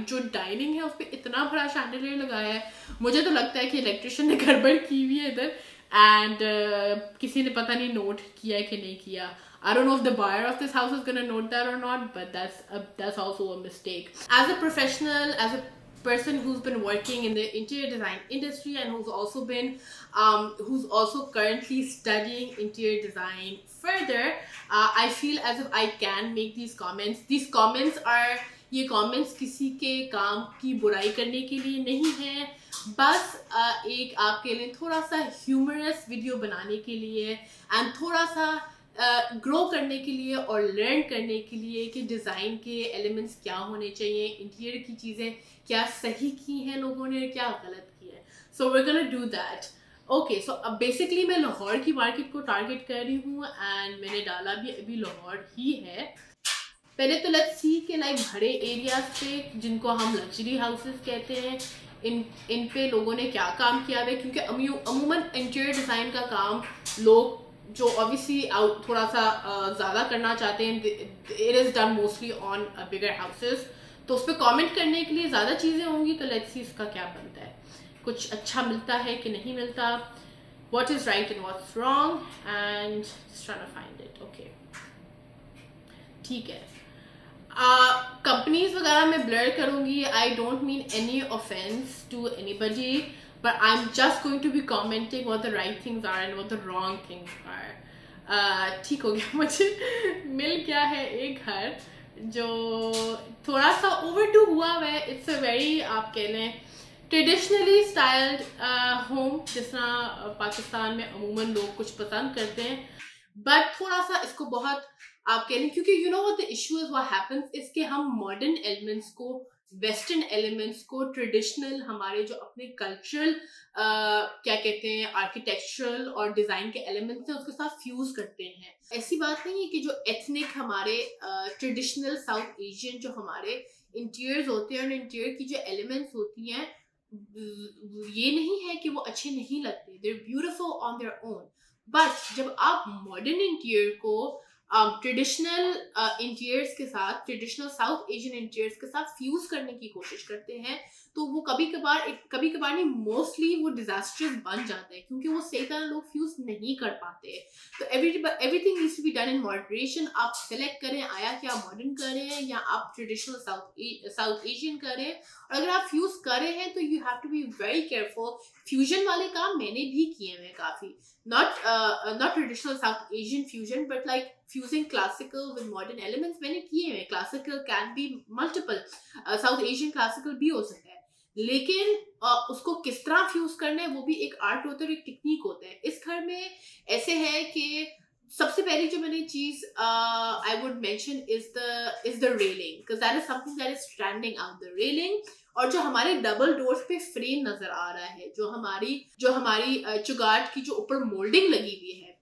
जो डाइनिंग है उस पर इतना बड़ा शैंडलियर लगाया है, मुझे तो लगता है कि इलेक्ट्रिशियन ने गड़बड़ की हुई है इधर, एंड किसी ने पता नहीं नोट किया है कि नहीं किया. I don't know if the buyer of this house is going to note that or not, but that's also a mistake. As a professional, as a person who's been working in the interior design industry and who's also currently studying interior design further, I feel as if I can make these comments. These comments are, ये comments किसी के काम की बुराई करने के लिए नहीं है, बस एक आपके लिए थोड़ा सा ह्यूमरस वीडियो बनाने के लिए एंड थोड़ा सा ग्रो करने के लिए और लर्न करने के लिए कि डिज़ाइन के एलिमेंट्स क्या होने चाहिए, इंटीरियर की चीज़ें क्या सही की हैं लोगों ने, क्या गलत की है. So we are gonna do that. Okay, so अब बेसिकली मैं लाहौर की मार्केट को टारगेट कर रही हूँ एंड मैंने डाला भी अभी लाहौर ही है. पहले तो लेट्स सी कि लाइक बड़े एरियाज पे जिनको हम लग्जरी हाउसेस कहते हैं, इन पे लोगों ने क्या काम किया है, क्योंकि अमूमन इंटीरियर डिज़ाइन का काम लोग जो ऑब्वियसली थोड़ा सा ज़्यादा करना चाहते हैं, it is done mostly on bigger houses, तो उस पर कॉमेंट करने के लिए ज़्यादा चीज़ें होंगी. तो लेट्स सी इसका क्या बनता है, कुछ अच्छा मिलता है कि नहीं मिलता, what is right and what's wrong, and just trying to find it. Okay, ठीक है. कंपनीज वगैरह मैं ब्लर करूँगी. I don't mean any offence to anybody, but I'm just going to be commenting what the right things are and what the wrong things are. ठीक हो गया, मुझे मिल गया है एक घर जो थोड़ा सा ओवरडू हुआ है. इट्स अ वेरी, आप कह लें, ट्रेडिशनली स्टाइल्ड होम, जिस तरह पाकिस्तान में अमूमन लोग कुछ पसंद करते हैं, बट थोड़ा सा इसको बहुत आप कह लें, क्योंकि you know what the issue is, what happens is कि हम मॉडर्न एलिमेंट्स को, वेस्टर्न एलिमेंट्स को, ट्रेडिशनल हमारे जो अपने कल्चरल क्या कहते हैं आर्किटेक्चरल और डिज़ाइन के एलिमेंट्स हैं उसके साथ फ्यूज़ करते हैं. ऐसी बात नहीं है कि जो एथनिक हमारे ट्रेडिशनल साउथ एशियन जो हमारे इंटीरियर्स होते हैं और इंटीरियर की जो एलिमेंट्स होती हैं, ये नहीं है कि वो अच्छे नहीं लगते, they are beautiful on their own. But जब आप मॉडर्न इंटीरियर को ट्रेडिशनल इंटीरियर्स के साथ, ट्रेडिशनल साउथ एशियन इंटीरियर्स के साथ फ्यूज करने की कोशिश करते हैं, तो वो कभी कभार नहीं, मोस्टली वो डिजास्टर्स बन जाते हैं, क्योंकि वो सही तरह लोग फ्यूज नहीं कर पाते. तो everything needs to be done in moderation. आप सेलेक्ट करें आया कि आप मॉडर्न कर रहे हैं या आप ट्रेडिशनल साउथ एशियन कर रहे हैं. और अगर आप फ्यूज कर रहे हैं तो you have to be very careful. Fusion वाले काम मैंने भी किए हैं काफी, not traditional South Asian fusion, but like fusing classical with modern elements मैंने किए हैं. Classical can be multiple, South Asian classical भी हो सकता है, लेकिन उसको किस तरह फ्यूज करना है वो भी एक आर्ट होता है और एक टेक्निक होता है. इस घर में ऐसे है कि सबसे पहली जो मैंने चीज I would mention is the railing, because that is something that is standing out. The railing और जो हमारे डबल डोर्स पे फ्रेम नजर आ रहा है, जो हमारी चुगाट की जो ऊपर मोल्डिंग लगी हुई है,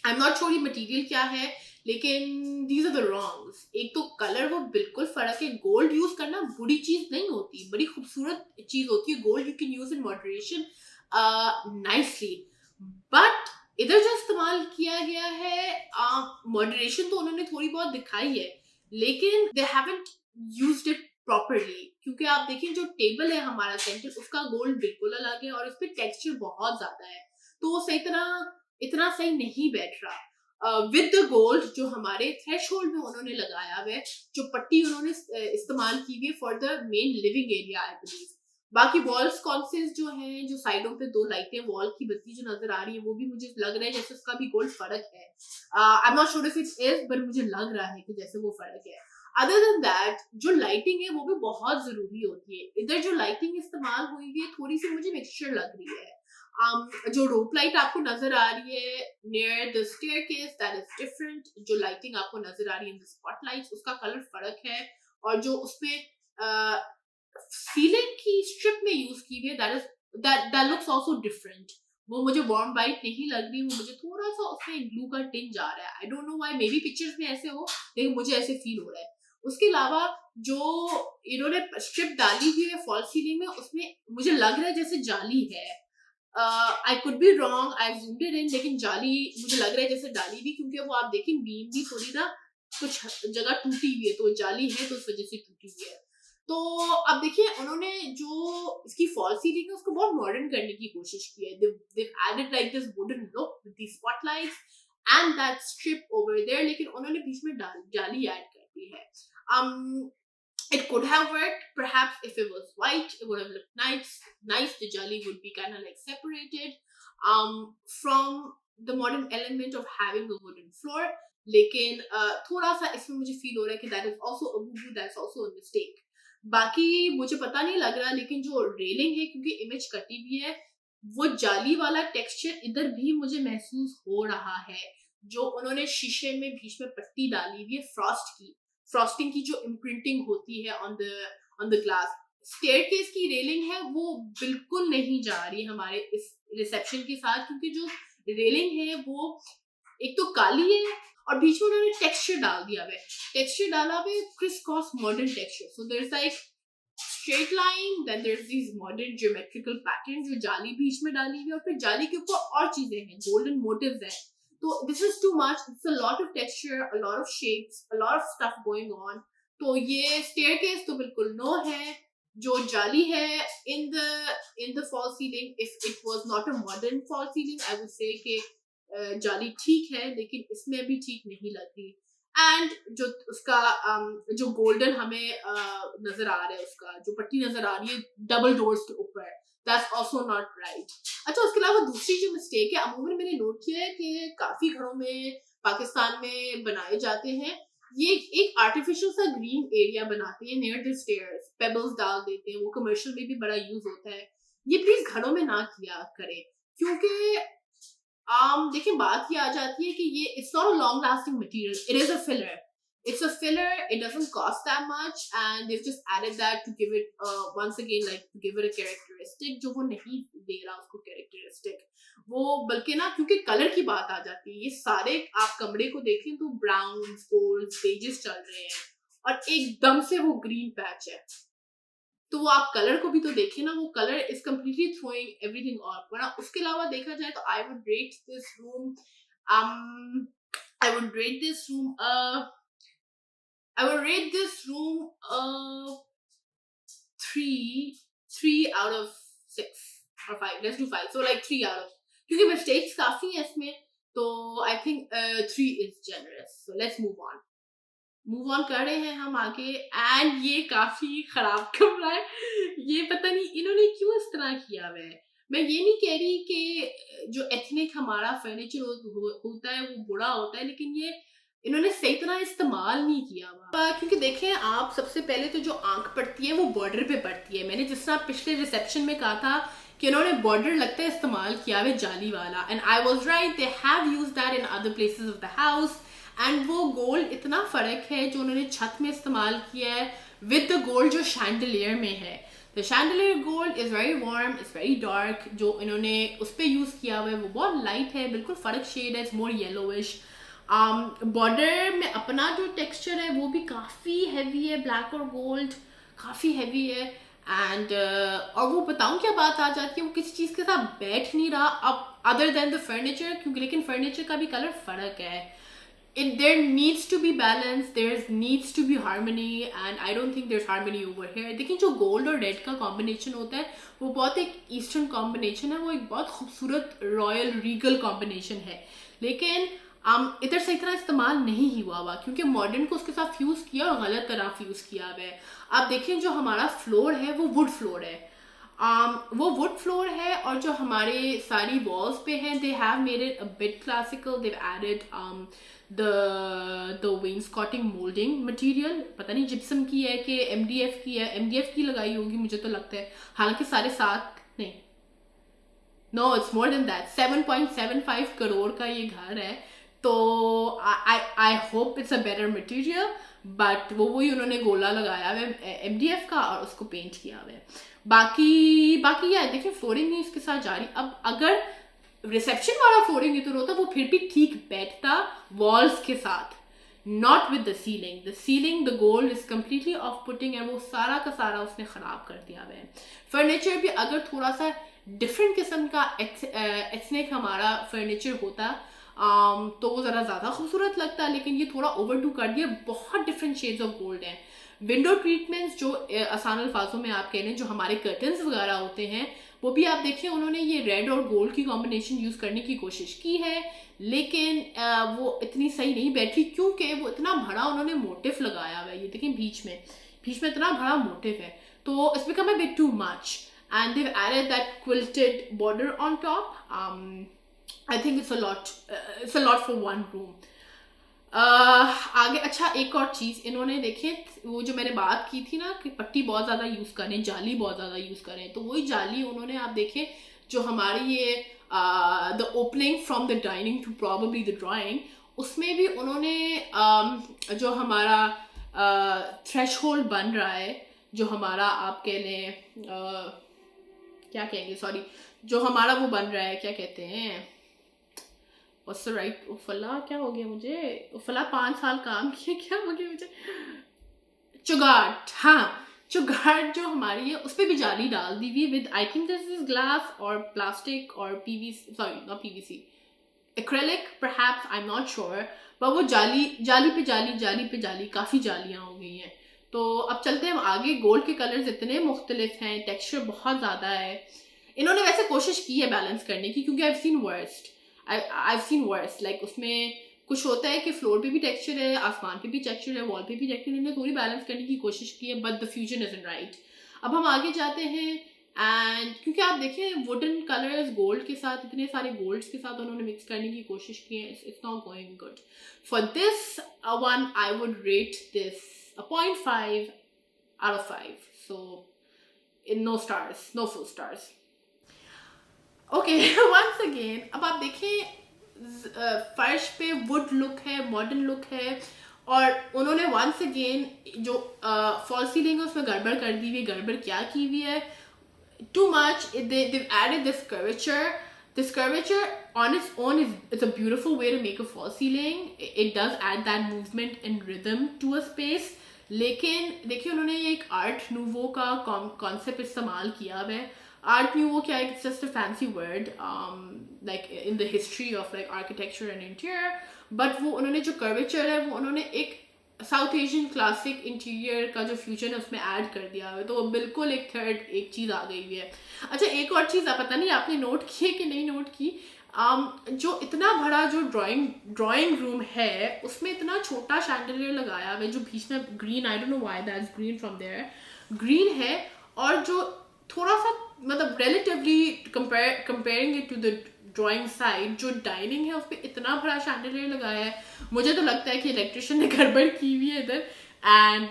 आई एम नॉट श्योर ये मटेरियल क्या है, लेकिन दीज आर द रॉन्ग्स. एक तो कलर वो बिल्कुल फर्क है. गोल्ड यूज करना बुरी चीज नहीं होती, बड़ी खूबसूरत चीज होती है. Gold you can use in moderation nicely, but इधर जो इस्तेमाल किया गया है मॉडरेशन तो उन्होंने थोड़ी बहुत दिखाई है, लेकिन they haven't used it properly. क्योंकि आप देखिए जो टेबल है हमारा सेंटर, उसका गोल्ड बिल्कुल अलग है और इस पे टेक्सचर बहुत ज्यादा है, तो वो सही तरह इतना सही नहीं बैठ रहा. विद द गोल्ड जो हमारे थ्रेशोल्ड में उन्होंने लगाया हुआ है, जो पट्टी उन्होंने इस्तेमाल की हुई है for the main living area I believe. बाकी वॉल्स कॉन्सेस जो हैं, जो साइडों पे दो लाइटें, वॉल की बत्ती जो नजर आ रही है, वो भी मुझे लग रहा है जैसे उसका भी गोल्ड फर्क है. I am not sure if it is, but मुझे लग रहा है कि जैसे वो फर्क है. अदर देन दैट जो लाइटिंग है वो भी बहुत जरूरी होती है. इधर जो लाइटिंग इस्तेमाल हुई है थोड़ी सी मुझे मिक्सचर लग रही है. जो रोप लाइट आपको नजर आ रही है near the staircase, that is different. जो लाइटिंग आपको नजर आ रही है इन द स्पॉटलाइट्स, उसका कलर फर्क है. और जो उसपे सीलिंग की स्ट्रिप में यूज की हुई है, दैट लुक्स आल्सो डिफरेंट. वो मुझे वार्म वाइट नहीं लग रही, वो मुझे थोड़ा सा उसमें ब्लू का टिंज आ रहा है. आई don't know why, may be pictures में ऐसे हो, लेकिन मुझे ऐसे फील हो रहा है. उसके अलावा जो इन्होंने स्ट्रिप डाली हुई है फॉल सीलिंग में, उसमें मुझे लग रहा है जैसे जाली है. I could be wrong, I zoomed it in, लेकिन जाली मुझे लग रहा है जैसे डाली भी, क्योंकि वो आप देखें बीम भी थोड़ी ना कुछ जगह टूटी हुई है, तो जाली है तो उस वजह से टूटी हुई है. तो अब अब देखिए उन्होंने जो इसकी फॉल सीलिंग है उसको बहुत मॉडर्न करने की कोशिश की है. They've added like this wooden look with these spotlights and that strip over there, लेकिन उन्होंने बीच में जाली ऐड कर दी है. It could have worked perhaps if it was white. It would have looked nice. The jali would be kind of like separated from the modern element of having a wooden floor. लेकिन थोड़ा सा इसमें मुझे feel हो रहा है कि that is also a boo-boo, that's also a mistake. बाकी मुझे पता नहीं लग रहा, लेकिन जो रेलिंग है क्योंकि इमेज कटी हुई है, वो जाली वाला टेक्सचर इधर भी मुझे महसूस हो रहा है. जो उन्होंने शीशे में बीच में पट्टी डाली हुई है फ्रॉस्टिंग की जो इम्प्रिंटिंग होती है ऑन द ग्लास. स्टेयरकेस की रेलिंग है वो बिल्कुल नहीं जा रही हमारे इस रिसेप्शन के साथ, क्योंकि जो रेलिंग है वो एक तो काली है और बीच में उन्होंने टेक्सचर डाल दिया है. टेक्सचर डाला है criss cross modern texture. So there is like straight line, then there is this modern geometrical pattern जो जाली बीच में डाली हुई है, और फिर जाली के ऊपर और चीजें हैं, गोल्डन मोटिव्स हैं. तो this is too much. It's a lot of texture, a lot of shapes, a lot of stuff going on. तो ये स्टेयरकेस तो बिल्कुल नो है. जो जाली है in the fall ceiling, if it was not a modern fall ceiling, I would say कि जाली ठीक है, लेकिन इसमें भी ठीक नहीं लगती. एंड जो उसका जो गोल्डन हमें नजर आ रहा है, उसका जो पट्टी नजर आ रही है डबल डोर्स के ऊपर, दैट्स आल्सो नॉट राइट. अच्छा, उसके अलावा दूसरी जो मिस्टेक है, अमूमन मैंने नोट किया है कि काफी घरों में पाकिस्तान में बनाए जाते हैं, ये एक आर्टिफिशियल सा ग्रीन एरिया बनाते हैं नियर द स्टेयर्स, पेबल्स डाल देते हैं. वो कमर्शियल में भी बड़ा यूज होता है. ये प्लीज घरों में ना किया करें, क्योंकि देखिए बात ये आ जाती है कि ये it's not a long lasting material, it is a filler. It's a filler, it doesn't cost that much, and they've just added that to give it once again, like to give it a characteristic जो वो नहीं दे रहा उसको characteristic. वो बल्कि ना, क्योंकि colour की बात आ जाती है, ये सारे आप कमरे को देखें तो ब्राउन गोल्ड स्टेजेस चल रहे हैं और एकदम से वो ग्रीन पैच है. तो वो आप कलर को भी तो देखें ना, वो colour is completely throwing everything of. वरना उसके अलावा देखा जाए तो I would rate this room I would rate this room 3 out of 6 or 5. Let's do 5. So like 3 out of, क्योंकि mistakes काफी हैं इसमें, तो I think 3 is generous. So let's move on कर रहे हैं हम आगे. एंड ये काफी खराब कमरा है. ये पता नहीं इन्होंने क्यों इस तरह किया हुआ है. मैं ये नहीं कह रही कि जो एथनिक हमारा फर्नीचर होता है वो बुरा होता है, लेकिन ये इन्होंने सही तरह इस्तेमाल नहीं किया हुआ. क्योंकि देखें आप, सबसे पहले तो जो आंख पड़ती है वो बॉर्डर पे पड़ती है. मैंने जिस तरह पिछले रिसेप्शन में कहा था कि इन्होंने बॉर्डर लगता है इस्तेमाल किया हुआ जाली वाला, and I was right. They have used that in other places of the house. And वो गोल्ड इतना फर्क है जो उन्होंने छत में इस्तेमाल किया है विद द गोल्ड जो शैंडलियर में है. The chandelier gold is very warm, is very dark. जो इन्होंने उस पर यूज किया हुआ है वो बहुत लाइट है, बिल्कुल फर्क शेड है, इट्स मोर येलोइश. बॉर्डर में अपना जो टेक्सचर है वो भी काफ़ी हैवी है, ब्लैक और गोल्ड काफ़ी हैवी है. एंड और वो बताऊँ क्या बात आ जाती है, वो किसी चीज़ के साथ बैठ नहीं रहा अब अदर देन द फर्नीचर, क्योंकि लेकिन फर्नीचर का भी कलर फ़र्क है. there needs to be balance, there needs to be harmony, and I don't think there's harmony over here. देखिए जो गोल्ड और रेड का कॉम्बिनेशन होता है वो बहुत एक ईस्टर्न कॉम्बिनेशन है, वो एक बहुत खूबसूरत रॉयल रीगल कॉम्बिनेशन है, लेकिन इधर सही तरह इस्तेमाल नहीं ही हुआ क्योंकि मॉडर्न को उसके साथ फ्यूज किया और गलत तरह फ्यूज किया है. आप देखिए जो हमारा फ्लोर है वो वुड फ्लोर है, वो वुड फ्लोर है, और जो हमारे सारी वॉल्स पे हैं they have made it a bit classical. They added the wainscoting moulding material, पता नहीं जिप्सम की है कि एमडीएफ की है, एमडीएफ की लगाई होगी मुझे तो लगता है, हालांकि सारे साथ नहीं, no it's more than that. 7.75 crore का ये घर है, तो I hope it's a better material, but वो वही उन्होंने गोला लगाया है एमडीएफ का और उसको पेंट किया हुआ है. बाकी यार देखिए फ्लोरिंग नहीं इसके साथ जा रही. अब अगर रिसेप्शन वाला फ्लोरिंग इधर होता वो फिर भी ठीक बैठता वॉल्स के साथ, not with the ceiling. The ceiling, the gold is completely of putting, है वो सारा का सारा उसने खराब कर दिया हुआ है. फर्नीचर भी अगर थोड़ा सा डिफरेंट किस्म का एथनिक हमारा फर्नीचर होता तो वो ज़रा ज़्यादा खूबसूरत लगता, लेकिन ये थोड़ा ओवर डू कर दिया. बहुत डिफरेंट शेड्स ऑफ गोल्ड हैं, विंडो ट्रीटमेंट्स जो आसान अल्फाजों में आप कह रहे हैं, जो हमारे कर्टन्स वगैरह होते हैं, वो भी आप देखिए उन्होंने ये रेड और गोल्ड की कॉम्बिनेशन यूज़ करने की कोशिश की है, लेकिन वो इतनी सही नहीं बैठी क्योंकि वो इतना बड़ा उन्होंने मोटिव लगाया हुआ है। ये देखिए बीच में इतना बड़ा मोटिव है, तो it's become a bit too much and they've added that quilted border on top. I think it's a lot for one room. आगे अच्छा एक और चीज़ इन्होंने देखे, वो जो मैंने बात की थी ना कि पट्टी बहुत ज़्यादा यूज़ करें, जाली बहुत ज़्यादा यूज़ करें, तो वही जाली उन्होंने आप देखें जो हमारी ये the opening from the dining to probably the drawing, उसमें भी उन्होंने जो हमारा थ्रेश होल्ड बन रहा है, जो हमारा आप कह लें क्या कहेंगे, सॉरी, जो हमारा वो बन रहा है, क्या कहते हैं, राइट, उफला क्या हो गया मुझे, उफला 5 साल काम किया, क्या हो गया मुझे, चुगाट, हाँ, चुगाट जो हमारी है उस पर भी जाली डाल दी हुई with I think this is glass और प्लास्टिक और PVC, sorry not PVC, acrylic perhaps, I am not sure, पर वो जाली पे जाली काफ़ी जालियाँ हो गई हैं। तो अब चलते हैं आगे। गोल्ड के कलर्स इतने मुख्तलिफ हैं, टेक्सचर बहुत ज़्यादा है, इन्होंने वैसे कोशिश की है बैलेंस करने की, क्योंकि I've seen worst, लाइक उसमें कुछ होता है कि फ्लोर पे भी टेक्सचर है, आसमान पे भी टेक्सचर है, वॉल पे भी टेक्सचर है, इन्होंने थोड़ी बैलेंस करने की कोशिश की है, but the fusion isn't right. अब हम आगे जाते हैं, एंड क्योंकि आप देखें वुडन कलर्स गोल्ड के साथ, इतने सारे गोल्ड्स के साथ उन्होंने मिक्स करने की कोशिश की है, it's not going good. For this one I would rate this a 0.5 out of 5, so in no full stars. Okay, once again, अब आप देखें फर्श पे वुड लुक है, मॉडर्न लुक है, और उन्होंने once again जो फॉल सीलिंग है उसमें गड़बड़ कर दी हुई। गड़बड़ क्या की हुई है, too much, they've added this curvature on its own is a beautiful way to make a false ceiling. It does add that movement and rhythm to a space, लेकिन देखिए उन्होंने ये एक आर्ट नूवो का कॉन्सेप्ट इस्तेमाल किया हुआ है। आर्ट नूवो क्या है, it's just a fancy word like in the history of like architecture and interior, but वो उन्होंने जो कर्वेचर है वो उन्होंने एक साउथ एशियन क्लासिक इंटीरियर का जो फ्यूजन है उसमें ऐड कर दिया है, तो बिल्कुल एक चीज़ आ गई हुई है। अच्छा एक और चीज़ पता नहीं आपने नोट की है कि नहीं नोट की, जो इतना बड़ा जो ड्राइंग रूम है उसमें इतना छोटा शैंडलियर लगाया हुआ है जो बीच में green, I don't know why that's green from there, green है, और जो थोड़ा सा मतलब relatively comparing it to the drawing side, जो डाइनिंग है उस पर इतना बड़ा शैंडलियर लगाया है, मुझे तो लगता है कि इलेक्ट्रिशियन ने गड़बड़ की हुई है इधर, एंड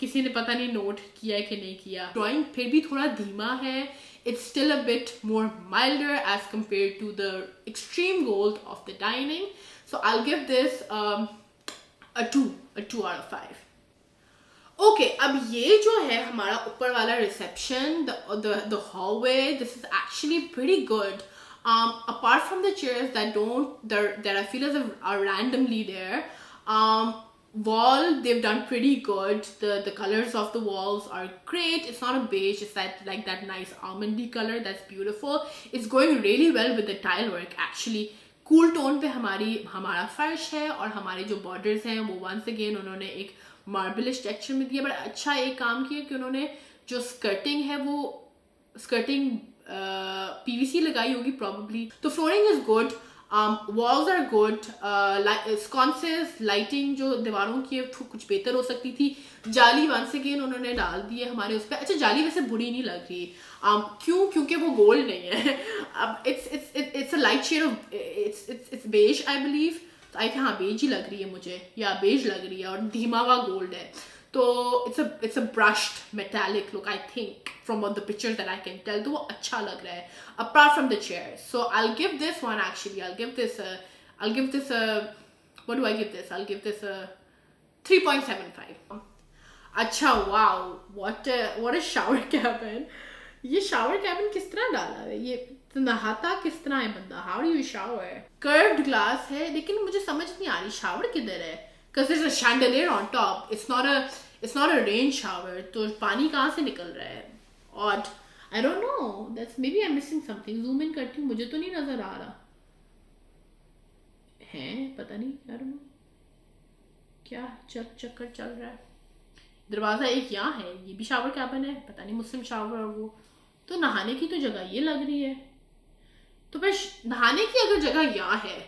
किसी ने पता नहीं नोट किया है कि नहीं किया। ड्राइंग फिर भी थोड़ा धीमा है, it's still a bit more milder as compared to the extreme gold of the dining, so I'll give this a 2 out of 5. Okay, अब ये जो है हमारा ऊपर वाला reception, the hallway, this is actually pretty good. Apart from the chairs that I feel are randomly there, wall, they've done pretty good. The colors of the walls are great. It's not a beige, it's like that nice almondy color that's beautiful. It's going really well with the tile work actually. Cool tone पे हमारा फर्श है, और हमारे जो borders हैं वो once again उन्होंने एक marblish texture में दिया, बड़ा अच्छा एक काम किया कि उन्होंने जो skirting है वो skirting PVC लगाई होगी probably. तो flooring is good. Walls are good, sconces, lighting जो दीवारों की कुछ बेहतर हो सकती थी। जाली once again उन्होंने डाल दी है हमारे उस पर। अच्छा जाली वैसे बुरी नहीं लग रही, क्यों, क्योंकि वो गोल्ड नहीं है, अब it's a light shade of it's beige I believe, तो आई थिंक हाँ बेज ही लग रही है मुझे, या बेज लग रही है, और धीमा हुआ गोल्ड है, तो it's a brushed metallic look I think from what the picture that I can tell, तो वो अच्छा लग रहा है apart from the chairs. So I'll give this one actually, I'll give this a what do I give this? I'll give this a 3.75. अच्छा wow, what a shower cabin. ये shower cabin किस तरह डाला है, ये नहाता किस तरह है बंदा, how do you shower? Curved glass है, लेकिन मुझे समझ नहीं आ रही shower किधर है, because there's a chandelier on top, it's not a rain shower, तो पानी कहाँ से निकल रहा है, odd, I don't know, that's maybe I'm missing something, zoom in करती हूँ, मुझे तो नहीं नजर आ रहा है, पता नहीं, I don't know क्या चक्कर चल रहा है, दरवाज़ा एक यहाँ है, ये भी शावर कैबिन है, पता नहीं मुस्लिम शावर और वो, तो नहाने की तो जगह ये लग रही है, तो फिर नहाने की अगर जगह यहाँ है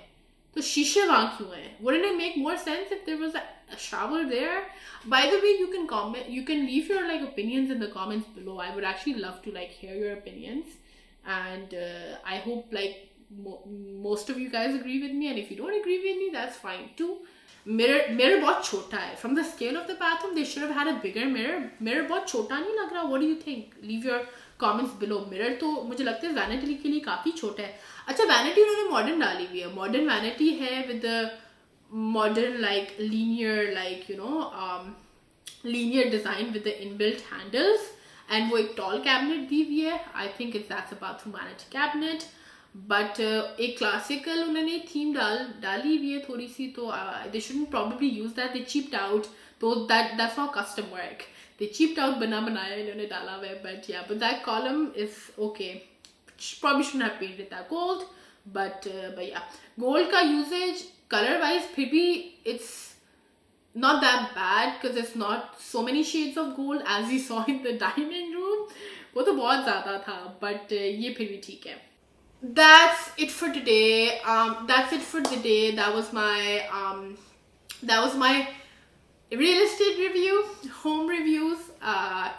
तो शीशे वहाँ क्यों है? Wouldn't it make more sense if there was a shower there? By the way, you can comment, you can leave your like opinions in the comments below. I would actually love to like hear your opinions, and I hope like most of you guys agree with me, and if you don't agree with me, that's fine too. Mirror बहुत छोटा है. From the scale of the bathroom, they should have had a bigger mirror. Mirror बहुत छोटा नहीं लग रहा? What do you think? Leave your comments below. Mirror तो मुझे लगता है वैनिटी के लिए काफ़ी छोटा है. अच्छा, वैनिटी उन्होंने मॉडर्न डाली हुई है. मॉडर्न वैनिटी है with the modern like linear like you know linear design with the inbuilt handles, and वो एक tall cabinet दी हुई है. I think that's a bathroom vanity cabinet. But एक क्लासिकल उन्होंने थीम डाली हुई है थोड़ी सी, तो they shouldn't probably use that, they cheaped out, तो that's not custom work, they cheaped out, बनाया इन्होंने डाला हुआ है. But yeah but that column is okay, probably shouldn't have painted that gold, but yeah, gold का usage color wise फिर भी it's not that bad because it's not so many shades of gold as we saw in the dining room. वो तो बहुत ज़्यादा था, but ये फिर भी ठीक है. That's it for today. That was my real estate review, home reviews,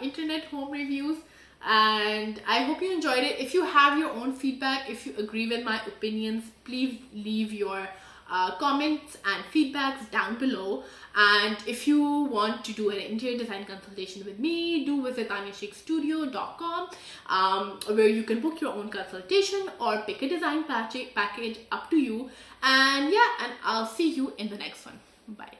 internet home reviews, and I hope you enjoyed it. If you have your own feedback, if you agree with my opinions, please leave your comments and feedbacks down below. And if you want to do an interior design consultation with me, do visit taniasheikhstudio.com, where you can book your own consultation or pick a design package, up to you. And yeah, and I'll see you in the next one. Bye.